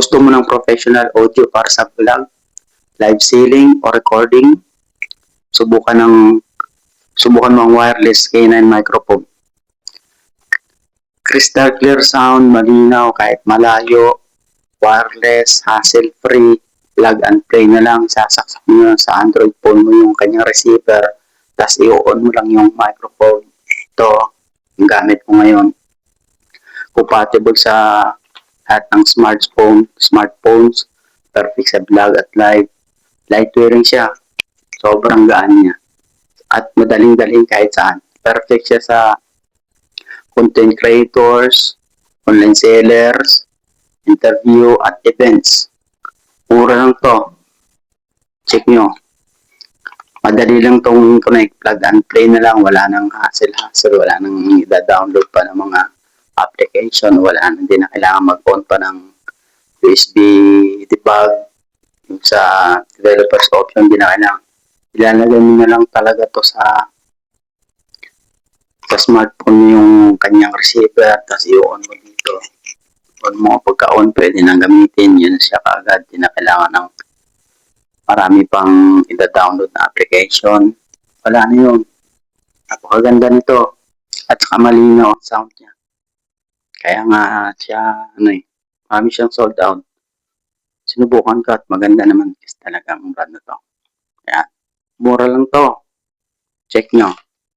gusto mo ng professional audio para sa vlog, live selling, o recording, subukan mo ang wireless K9 microphone. Crystal clear sound, malinaw kahit malayo, wireless, hassle-free, plug and play na lang, sasaksak mo sa Android phone mo yung kanyang receiver, tapos i-on mo lang yung microphone. Ito, yung gamit ko ngayon. Compatible sa lahat ng smartphones, perfect sa vlog at live. Lightweight siya, sobrang gaan niya. At madaling-daling kahit saan. Perfect siya sa content creators, online sellers, interview at events. Mura lang to. Check nyo. Madali lang tong connect, plug and play na lang. Wala nang hassle, wala nang i-download pa ng mga application. Wala nang, hindi na kailangan mag-on pa ng USB debug. Yung sa developers option, hindi na kailangan. Ilalagay nyo na lang talaga to sa smartphone yung kanyang receiver, tapos i-on mo dito. On mo, pagka-on, pwede nang gamitin. Yun siya kaagad. Hindi na kailangan ng marami pang i-download na application. Wala na yun. Napakaganda nito. At saka malinaw ang sound niya. Kaya nga siya, marami siyang sold out. Sinubukan ko at maganda naman. Talagang brand na to. Kaya, mura lang to. Check nyo.